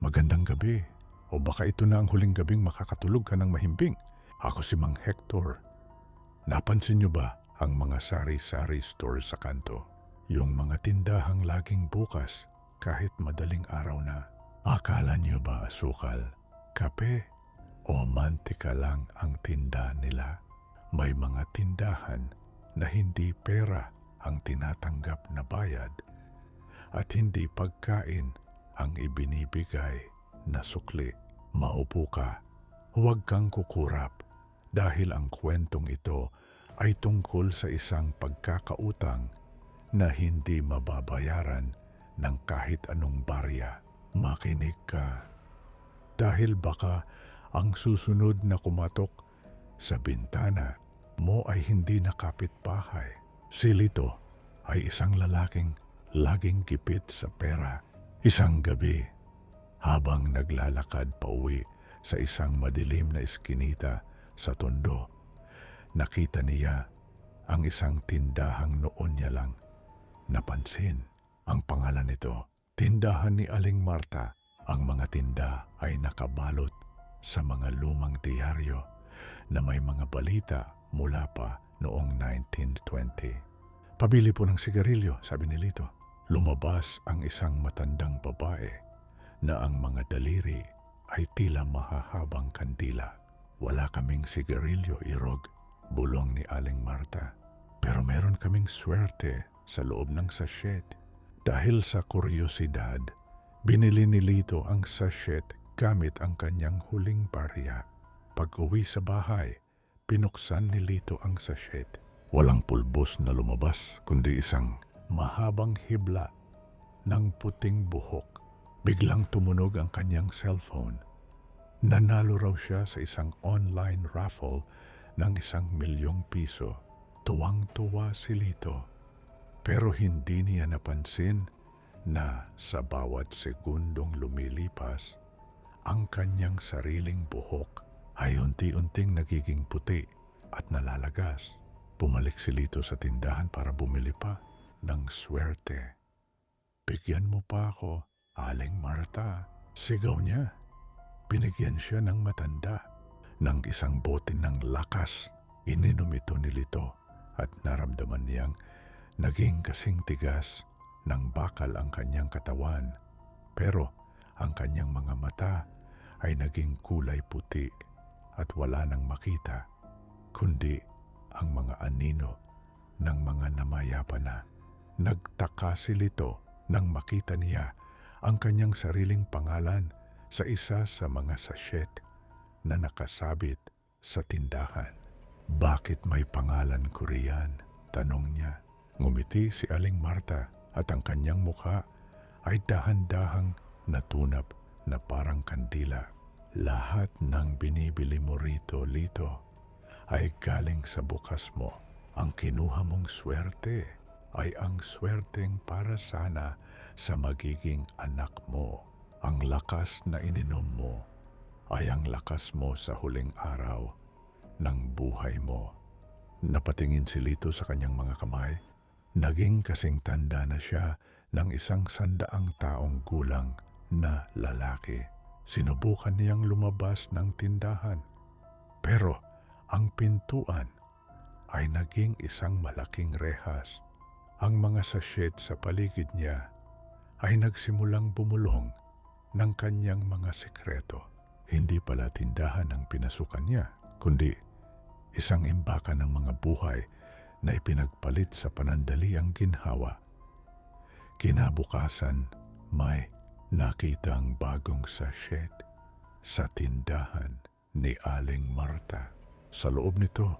Magandang gabi. O baka ito na ang huling gabing makakatulog ka ng mahimbing. Ako si Mang Hector. Napansin niyo ba ang mga sari-sari store sa kanto? Yung mga tindahang laging bukas kahit madaling araw na. Akala niyo ba asukal, kape o mantika lang ang tinda nila? May mga tindahan na hindi pera ang tinatanggap na bayad at hindi pagkain ang ibinibigay na sukli. Maupo ka, huwag kang kukurap dahil ang kwentong ito ay tungkol sa isang pagkakautang na hindi mababayaran ng kahit anong barya. Makinig ka dahil baka ang susunod na kumatok sa bintana mo ay hindi na kapitbahay. Si Lito ay isang lalaking laging gipit sa pera. Isang gabi, habang naglalakad pauwi sa isang madilim na eskinita sa Tondo, nakita niya ang isang tindahang noon niya lang napansin. Ang pangalan nito, Tindahan ni Aling Marta. Ang mga tinda ay nakabalot sa mga lumang diaryo na may mga balita mula pa noong 1920. Pabili po ng sigarilyo, sabi ni Lito. Lumabas ang isang matandang babae na ang mga daliri ay tila mahahabang kandila. Wala kaming sigarilyo, Irog, bulong ni Aling Marta. Pero meron kaming swerte sa loob ng sachet. Dahil sa kuryosidad, binili ni Lito ang sachet gamit ang kanyang huling barya. Pag-uwi sa bahay, pinuksan ni Lito ang sachet. Walang pulbos na lumabas, kundi isang mahabang hibla ng puting buhok. Biglang tumunog ang kanyang cellphone. Nanalo raw siya sa isang online raffle ng 1,000,000 piso. Tuwang-tuwa si Lito. Pero hindi niya napansin na sa bawat segundong lumilipas, ang kanyang sariling buhok ay unti-unting nagiging puti at nalalagas. Bumalik si Lito sa tindahan para bumili pa ng swerte. Bigyan mo pa ako, Aling Marta, sigaw niya. Binigyan siya ng matanda ng isang bote ng lakas. Ininom ito ni Lito at naramdaman niyang naging kasing tigas ng bakal ang kanyang katawan. Pero ang kanyang mga mata ay naging kulay puti at wala nang makita, kundi ang mga anino ng mga namayapa na. Nagtaka si Lito nang makita niya ang kanyang sariling pangalan sa isa sa mga sachet na nakasabit sa tindahan. Bakit may pangalan ko riyan? Tanong niya. Ngumiti si Aling Marta at ang kanyang mukha ay dahan-dahang natunap na parang kandila. Lahat ng binibili mo rito, Lito, ay galing sa bukas mo. Ang kinuha mong swerte ay ang swerteng para sana sa magiging anak mo. Ang lakas na ininom mo ay ang lakas mo sa huling araw ng buhay mo. Napatingin si Lito sa kanyang mga kamay. Naging kasing tanda na siya ng 100 taong gulang na lalaki. Sinubukan niyang lumabas ng tindahan. Pero ang pintuan ay naging isang malaking rehas. Ang mga sachet sa paligid niya ay nagsimulang bumulong ng kanyang mga sekreto. Hindi pala tindahan ang pinasukan niya, kundi isang imbakan ng mga buhay na ipinagpalit sa panandaliang ginhawa. Kinabukasan, may nakita ang bagong sachet sa tindahan ni Aling Marta. Sa loob nito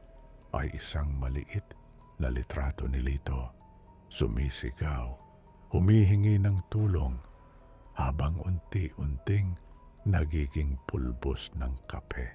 ay isang maliit na litrato ni Lito. Sumisigaw, humihingi ng tulong habang unti-unting nagiging pulbos ng kape.